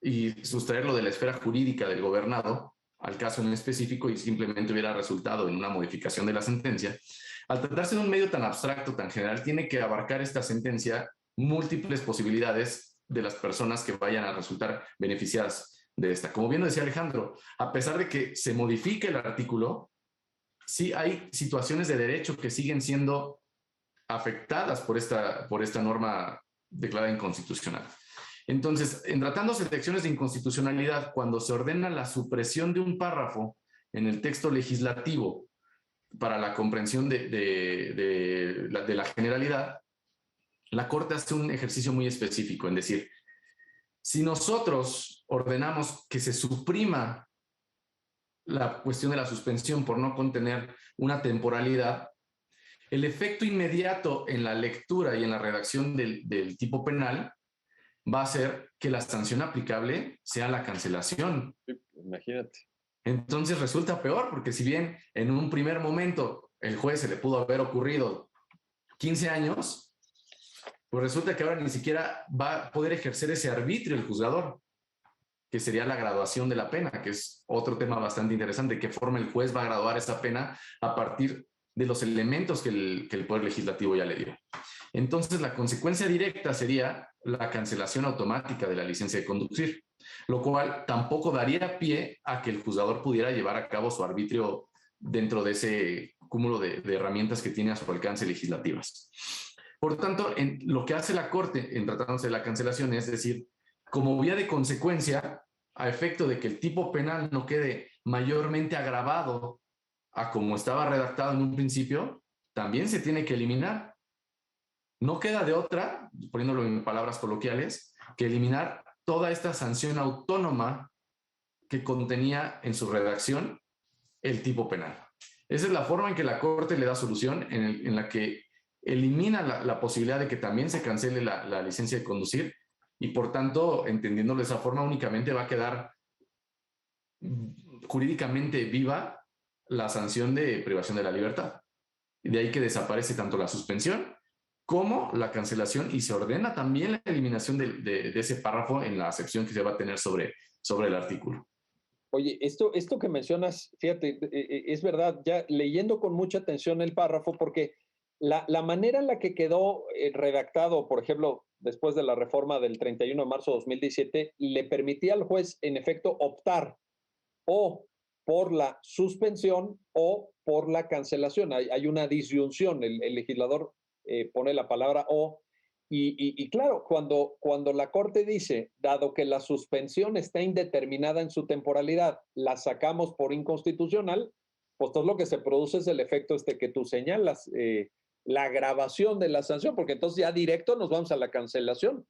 y sustraerlo de la esfera jurídica del gobernado al caso en específico y simplemente hubiera resultado en una modificación de la sentencia, al tratarse de un medio tan abstracto, tan general, tiene que abarcar esta sentencia múltiples posibilidades de las personas que vayan a resultar beneficiadas de esta. Como bien lo decía Alejandro, a pesar de que se modifique el artículo, sí hay situaciones de derecho que siguen siendo afectadas por esta norma declarada inconstitucional. Entonces, en tratándose de acciones de inconstitucionalidad, cuando se ordena la supresión de un párrafo en el texto legislativo para la comprensión de la generalidad, la Corte hace un ejercicio muy específico, en decir, si nosotros ordenamos que se suprima la cuestión de la suspensión por no contener una temporalidad, el efecto inmediato en la lectura y en la redacción del tipo penal va a ser que la sanción aplicable sea la cancelación. Imagínate. Entonces resulta peor, porque si bien en un primer momento el juez se le pudo haber ocurrido 15 años, pues resulta que ahora ni siquiera va a poder ejercer ese arbitrio el juzgador, que sería la graduación de la pena, que es otro tema bastante interesante, de qué forma el juez va a graduar esa pena a partir de los elementos que el Poder Legislativo ya le dio. Entonces, la consecuencia directa sería la cancelación automática de la licencia de conducir, lo cual tampoco daría pie a que el juzgador pudiera llevar a cabo su arbitrio dentro de ese cúmulo de herramientas que tiene a su alcance legislativas. Por tanto, lo que hace la Corte en tratándose de la cancelación es decir, como vía de consecuencia, a efecto de que el tipo penal no quede mayormente agravado a como estaba redactado en un principio, también se tiene que eliminar. No queda de otra, poniéndolo en palabras coloquiales, que eliminar toda esta sanción autónoma que contenía en su redacción el tipo penal. Esa es la forma en que la Corte le da solución, en la que elimina la posibilidad de que también se cancele la licencia de conducir y por tanto, entendiéndolo de esa forma, únicamente va a quedar jurídicamente viva la sanción de privación de la libertad. De ahí que desaparece tanto la suspensión como la cancelación y se ordena también la eliminación de ese párrafo en la sección que se va a tener sobre el artículo. Oye, esto que mencionas, fíjate, es verdad, ya leyendo con mucha atención el párrafo, porque la manera en la que quedó redactado, por ejemplo, después de la reforma del 31 de marzo de 2017, le permitía al juez, en efecto, optar o por la suspensión o por la cancelación. Hay una disyunción, el legislador pone la palabra o, y claro, cuando la Corte dice, dado que la suspensión está indeterminada en su temporalidad, la sacamos por inconstitucional, pues todo lo que se produce es el efecto que tú señalas, la agravación de la sanción, porque entonces ya directo nos vamos a la cancelación,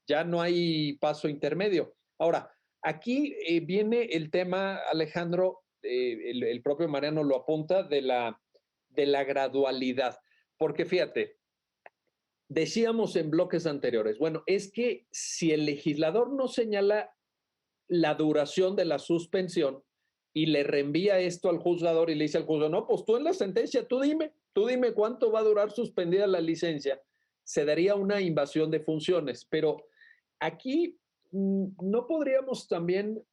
ya no hay paso intermedio. Ahora, aquí viene el tema, Alejandro, el propio Mariano lo apunta, de la gradualidad. Porque fíjate, decíamos en bloques anteriores, bueno, es que si el legislador no señala la duración de la suspensión y le reenvía esto al juzgador y le dice al juzgador, no, pues tú en la sentencia, tú dime cuánto va a durar suspendida la licencia, se daría una invasión de funciones. Pero aquí no podríamos también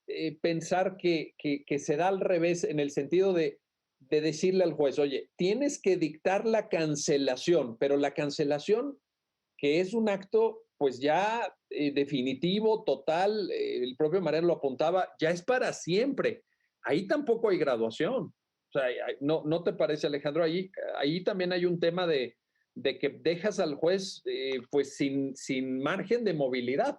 pensar que se da al revés en el sentido de decirle al juez, oye, tienes que dictar la cancelación, pero la cancelación que es un acto pues ya definitivo, total, el propio Mariano lo apuntaba, ya es para siempre. Ahí tampoco hay graduación. O sea, ¿no te parece, Alejandro? Ahí también hay un tema de que dejas al juez pues sin margen de movilidad,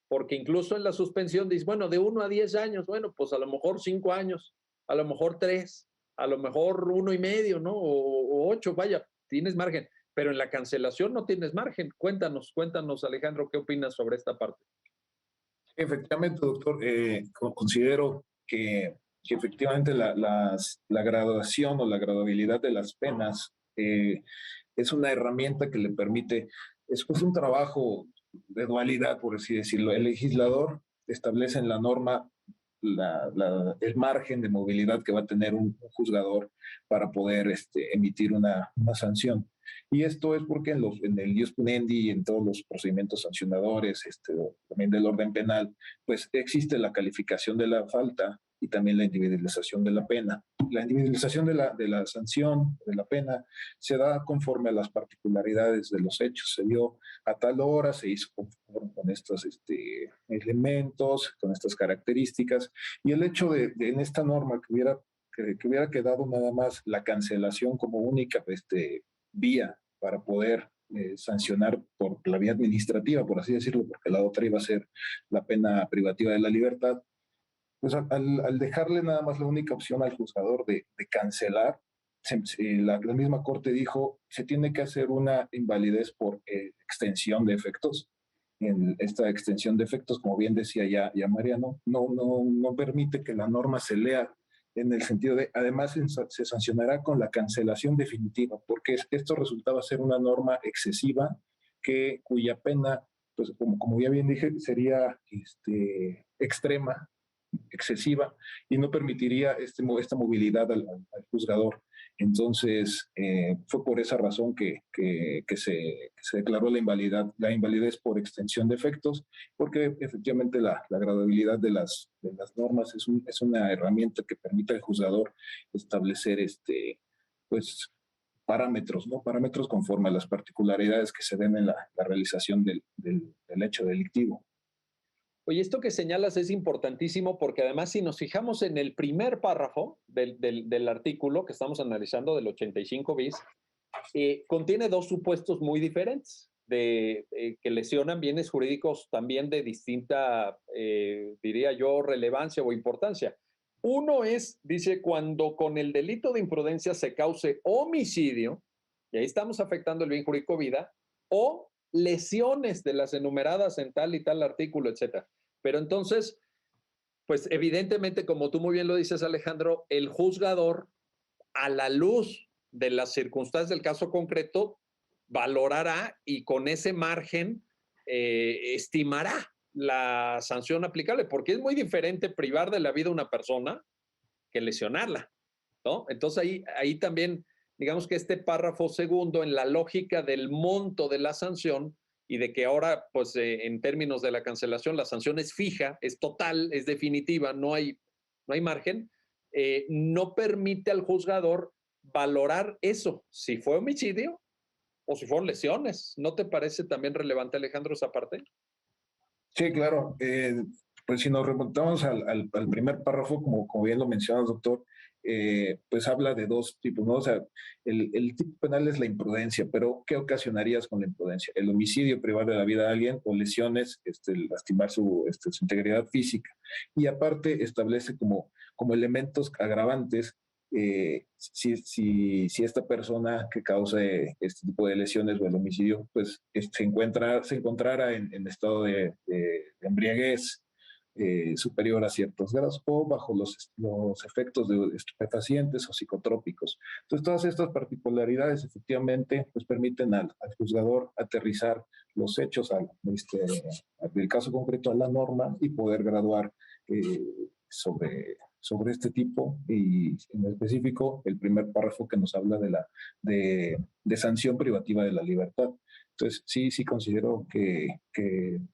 porque incluso en la suspensión dices, bueno, de 1 a 10 años, bueno, pues a lo mejor 5 años, a lo mejor 3, a lo mejor 1 y medio, ¿no? O 8, vaya, tienes margen, pero en la cancelación no tienes margen. Cuéntanos, Alejandro, ¿qué opinas sobre esta parte? Efectivamente, doctor, considero que efectivamente la graduación o la graduabilidad de las penas es una herramienta que le permite, es pues un trabajo de dualidad, por así decirlo. El legislador establece en la norma el margen de movilidad que va a tener un juzgador para poder emitir una sanción. Y esto es porque en el ius puniendi y en todos los procedimientos sancionadores, también del orden penal, pues existe la calificación de la falta y también la individualización de la pena. La individualización de la sanción, de la pena, se da conforme a las particularidades de los hechos. Se dio a tal hora, se hizo conforme con estos elementos, con estas características, y el hecho de en esta norma que hubiera quedado nada más la cancelación como única vía para poder sancionar por la vía administrativa, por así decirlo, porque la otra iba a ser la pena privativa de la libertad, pues al dejarle nada más la única opción al juzgador de cancelar, la misma corte dijo, se tiene que hacer una invalidez por extensión de efectos. En esta extensión de efectos, como bien decía ya Mariano, no permite que la norma se lea en el sentido de, además se sancionará con la cancelación definitiva, porque esto resultaba ser una norma excesiva cuya pena, pues como ya bien dije, sería extrema, excesiva, y no permitiría esta movilidad al juzgador. Entonces, fue por esa razón que se declaró la invalidez por extensión de efectos, porque efectivamente la graduabilidad de las normas es una herramienta que permite al juzgador establecer pues, parámetros, ¿no? Parámetros conforme a las particularidades que se den en la realización del hecho delictivo. Oye, esto que señalas es importantísimo porque además si nos fijamos en el primer párrafo del artículo que estamos analizando, del 85 bis, contiene dos supuestos muy diferentes. que lesionan bienes jurídicos también de distinta, diría yo, relevancia o importancia. Uno es, dice, cuando con el delito de imprudencia se cause homicidio, y ahí estamos afectando el bien jurídico vida, o lesiones de las enumeradas en tal y tal artículo, etcétera. Pero entonces, pues evidentemente, como tú muy bien lo dices, Alejandro, el juzgador, a la luz de las circunstancias del caso concreto, valorará y con ese margen estimará la sanción aplicable, porque es muy diferente privar de la vida a una persona que lesionarla, ¿no? Entonces ahí también, digamos que este párrafo segundo, en la lógica del monto de la sanción y de que ahora, pues en términos de la cancelación, la sanción es fija, es total, es definitiva, no hay margen, no permite al juzgador valorar eso, si fue homicidio o si fueron lesiones. ¿No te parece también relevante, Alejandro, esa parte? Sí, claro. Pues si nos remontamos al primer párrafo, como bien lo mencionas, doctor, pues habla de dos tipos, ¿no? O sea, el tipo penal es la imprudencia, pero ¿qué ocasionarías con la imprudencia? El homicidio, privar de la vida a alguien, o lesiones, lastimar su integridad física. Y aparte establece como elementos agravantes si esta persona que cause este tipo de lesiones o el homicidio, pues se encontrara en estado de embriaguez superior a ciertos grados o bajo los efectos de estupefacientes o psicotrópicos. Entonces, todas estas particularidades efectivamente pues, permiten al juzgador aterrizar los hechos del caso concreto a la norma y poder graduar sobre este tipo y en específico el primer párrafo que nos habla de sanción privativa de la libertad. Entonces, sí considero que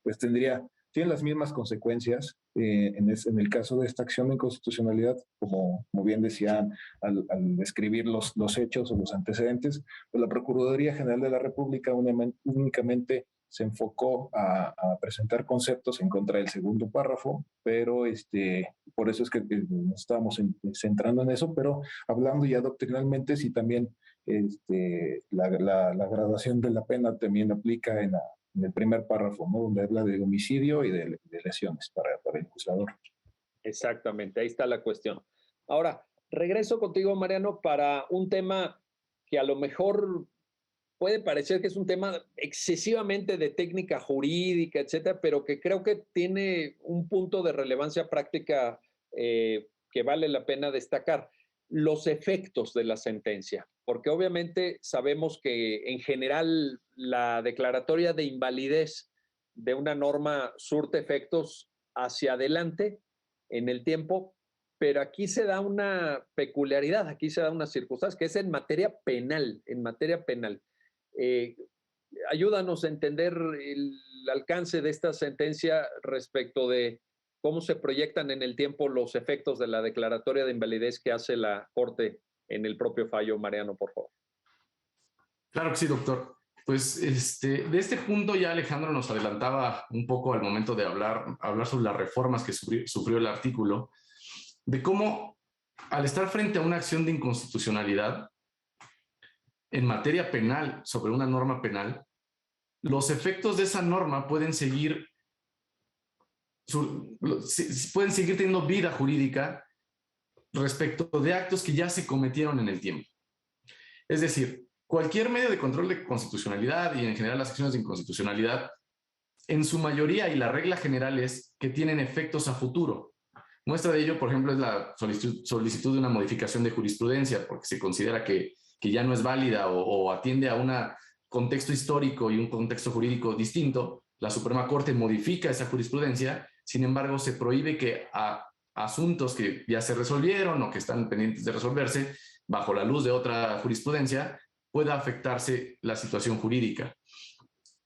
pues tiene las mismas consecuencias en el caso de esta acción de inconstitucionalidad, como bien decían al describir los hechos o los antecedentes, pues la Procuraduría General de la República únicamente se enfocó a presentar conceptos en contra del segundo párrafo, pero por eso es que nos estábamos centrando en eso, pero hablando ya doctrinalmente, sí también la graduación de la pena también aplica en el primer párrafo, ¿no? Donde habla de homicidio y de lesiones para el juzgador. Exactamente, ahí está la cuestión. Ahora, regreso contigo, Mariano, para un tema que a lo mejor puede parecer que es un tema excesivamente de técnica jurídica, etcétera, pero que creo que tiene un punto de relevancia práctica que vale la pena destacar. Los efectos de la sentencia, porque obviamente sabemos que en general la declaratoria de invalidez de una norma surte efectos hacia adelante en el tiempo, pero aquí se da una peculiaridad, aquí se da una circunstancia, que es en materia penal, ayúdanos a entender el alcance de esta sentencia respecto de cómo se proyectan en el tiempo los efectos de la declaratoria de invalidez que hace la Corte en el propio fallo. Mariano, por favor. Claro que sí, doctor. Pues de este punto ya Alejandro nos adelantaba un poco al momento de hablar sobre las reformas que sufrió el artículo, de cómo al estar frente a una acción de inconstitucionalidad en materia penal sobre una norma penal, los efectos de esa norma pueden seguir teniendo vida jurídica respecto de actos que ya se cometieron en el tiempo. Es decir, cualquier medio de control de constitucionalidad y en general las acciones de inconstitucionalidad, en su mayoría y la regla general es que tienen efectos a futuro. Muestra de ello, por ejemplo, es la solicitud de una modificación de jurisprudencia, porque se considera que ya no es válida o atiende a un contexto histórico y un contexto jurídico distinto. La Suprema Corte modifica esa jurisprudencia, sin embargo, se prohíbe que a asuntos que ya se resolvieron o que están pendientes de resolverse, bajo la luz de otra jurisprudencia, pueda afectarse la situación jurídica.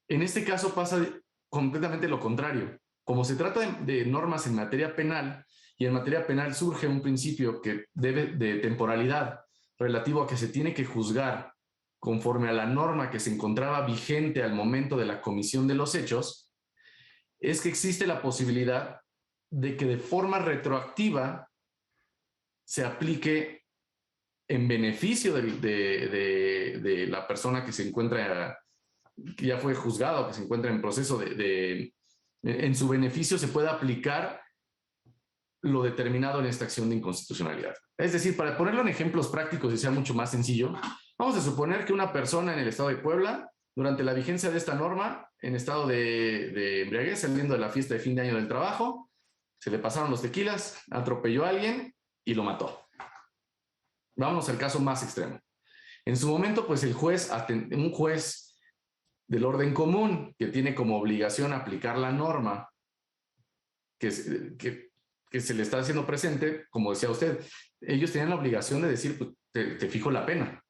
En este caso pasa completamente lo contrario. Como se trata de normas en materia penal, y en materia penal surge un principio que debe de temporalidad relativo a que se tiene que juzgar conforme a la norma que se encontraba vigente al momento de la comisión de los hechos, es que existe la posibilidad de que de forma retroactiva se aplique en beneficio de la persona que se encuentra que ya fue juzgado, que se encuentra en proceso en su beneficio se pueda aplicar lo determinado en esta acción de inconstitucionalidad. Es decir, para ponerlo en ejemplos prácticos y sea mucho más sencillo, vamos a suponer que una persona en el estado de Puebla, durante la vigencia de esta norma, en estado de embriaguez, saliendo de la fiesta de fin de año del trabajo, se le pasaron los tequilas, atropelló a alguien y lo mató. Vámonos al caso más extremo. En su momento, pues un juez del orden común que tiene como obligación aplicar la norma que se le está haciendo presente, como decía usted, ellos tenían la obligación de decir, pues, te fijo la pena.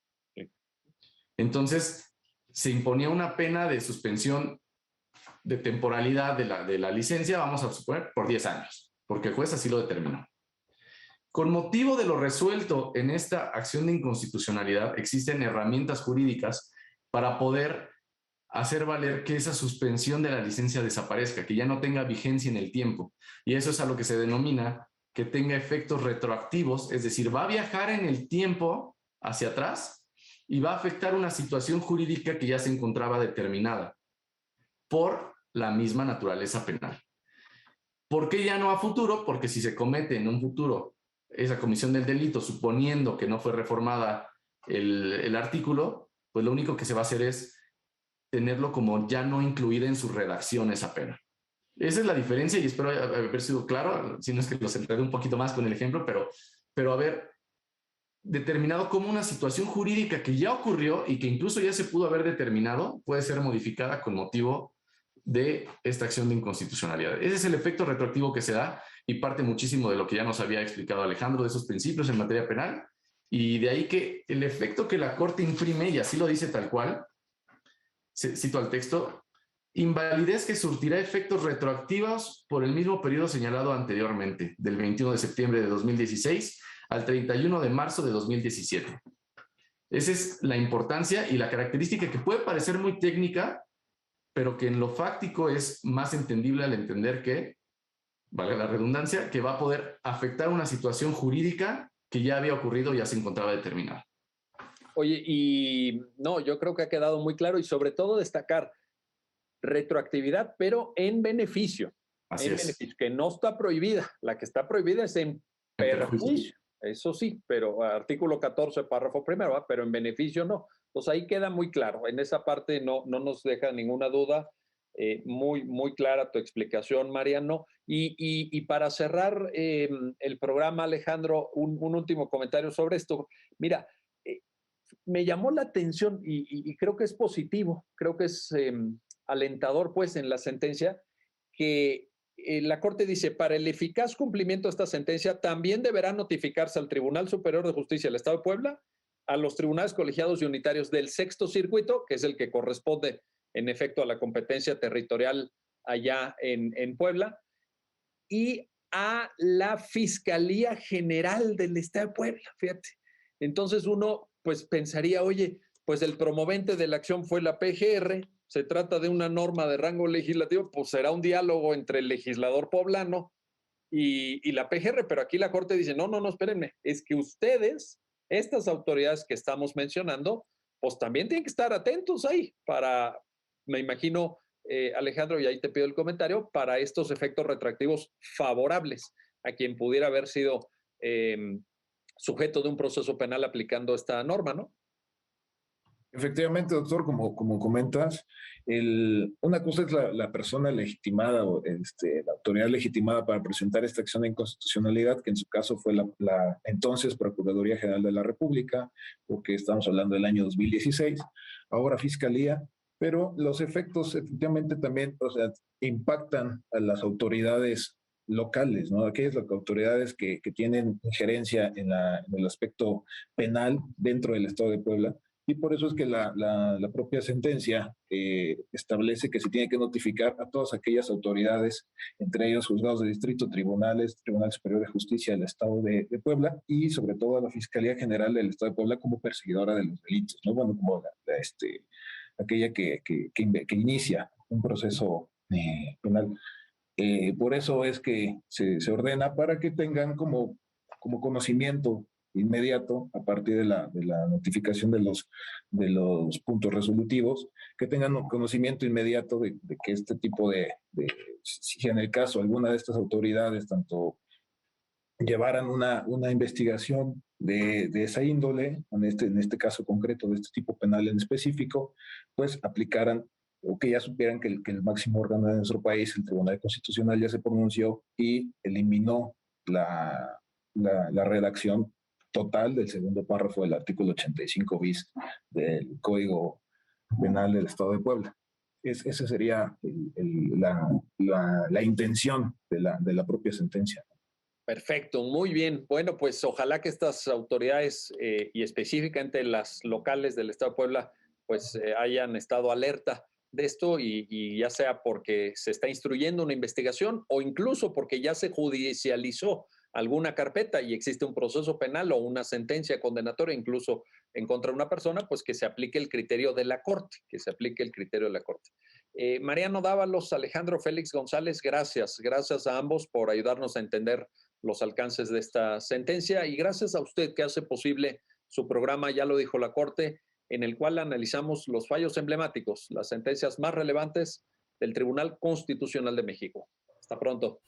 Entonces, se imponía una pena de suspensión de temporalidad de la licencia, vamos a suponer, por 10 años, porque el juez así lo determinó. Con motivo de lo resuelto en esta acción de inconstitucionalidad, existen herramientas jurídicas para poder hacer valer que esa suspensión de la licencia desaparezca, que ya no tenga vigencia en el tiempo. Y eso es a lo que se denomina que tenga efectos retroactivos, es decir, va a viajar en el tiempo hacia atrás y va a afectar una situación jurídica que ya se encontraba determinada por la misma naturaleza penal. ¿Por qué ya no a futuro? Porque si se comete en un futuro esa comisión del delito, suponiendo que no fue reformada el artículo, pues lo único que se va a hacer es tenerlo como ya no incluida en su redacción esa pena. Esa es la diferencia y espero haber sido claro, si no es que los enredé un poquito más con el ejemplo, pero haber determinado como una situación jurídica que ya ocurrió y que incluso ya se pudo haber determinado puede ser modificada con motivo de esta acción de inconstitucionalidad. Ese es el efecto retroactivo que se da y parte muchísimo de lo que ya nos había explicado Alejandro, de esos principios en materia penal, y de ahí que el efecto que la Corte imprime, y así lo dice tal cual, cito al texto, invalidez que surtirá efectos retroactivos por el mismo periodo señalado anteriormente, del 21 de septiembre de 2016 al 31 de marzo de 2017. Esa es la importancia y la característica que puede parecer muy técnica, pero que en lo fáctico es más entendible al entender que, valga la redundancia, que va a poder afectar una situación jurídica que ya había ocurrido y ya se encontraba determinada. Oye, y no, yo creo que ha quedado muy claro y sobre todo destacar retroactividad, pero en beneficio. Así en es. beneficio, que no está prohibida. La que está prohibida es en perjuicio. Eso sí, pero artículo 14, párrafo primero, ¿va? Pero en beneficio no. Entonces ahí queda muy claro. En esa parte no nos deja ninguna duda. Muy, muy clara tu explicación, Mariano. Y para cerrar el programa, Alejandro, un último comentario sobre esto. Mira, me llamó la atención y creo que es positivo, creo que es alentador, pues, en la sentencia, que la Corte dice, para el eficaz cumplimiento de esta sentencia, también deberá notificarse al Tribunal Superior de Justicia del Estado de Puebla, a los tribunales colegiados y unitarios del sexto circuito, que es el que corresponde, en efecto, a la competencia territorial allá en Puebla, y a la Fiscalía General del Estado de Puebla, fíjate. Entonces uno pues pensaría, oye, pues el promovente de la acción fue la PGR, se trata de una norma de rango legislativo, pues será un diálogo entre el legislador poblano y la PGR, pero aquí la Corte dice, no, espérenme, es que ustedes, estas autoridades que estamos mencionando, pues también tienen que estar atentos ahí para, me imagino, Alejandro, y ahí te pido el comentario, para estos efectos retroactivos favorables a quien pudiera haber sido sujeto de un proceso penal aplicando esta norma, ¿no? Efectivamente, doctor, como comentas, una cosa es la persona legitimada o la autoridad legitimada para presentar esta acción de inconstitucionalidad, que en su caso fue la entonces Procuraduría General de la República, porque estamos hablando del año 2016, ahora Fiscalía, pero los efectos efectivamente también, o sea, impactan a las autoridades locales, ¿no? Aquellas autoridades que tienen injerencia en el aspecto penal dentro del Estado de Puebla. Y por eso es que la propia sentencia establece que se tiene que notificar a todas aquellas autoridades, entre ellos juzgados de distrito, tribunales, Tribunal Superior de Justicia del Estado de Puebla y sobre todo a la Fiscalía General del Estado de Puebla como perseguidora de los delitos, ¿no? Bueno, como aquella que inicia un proceso penal. Por eso es que se ordena para que tengan como conocimiento inmediato a partir de la notificación de los puntos resolutivos, que tengan un conocimiento inmediato de que este tipo si en el caso alguna de estas autoridades, tanto llevaran una investigación de esa índole, en este caso concreto, de este tipo penal en específico, pues aplicaran o que ya supieran que el máximo órgano de nuestro país, el Tribunal Constitucional, ya se pronunció y eliminó la redacción total del segundo párrafo del artículo 85 bis del Código Penal del Estado de Puebla. Esa sería la intención de la propia sentencia. Perfecto, muy bien. Bueno, pues ojalá que estas autoridades y específicamente las locales del Estado de Puebla pues hayan estado alerta de esto y ya sea porque se está instruyendo una investigación o incluso porque ya se judicializó alguna carpeta y existe un proceso penal o una sentencia condenatoria incluso en contra de una persona, pues que se aplique el criterio de la Corte, que se aplique el criterio de la Corte. Mariano Dávalos, Alejandro Félix González, gracias. Gracias a ambos por ayudarnos a entender los alcances de esta sentencia y gracias a usted que hace posible su programa, ya lo dijo la Corte, en el cual analizamos los fallos emblemáticos, las sentencias más relevantes del Tribunal Constitucional de México. Hasta pronto.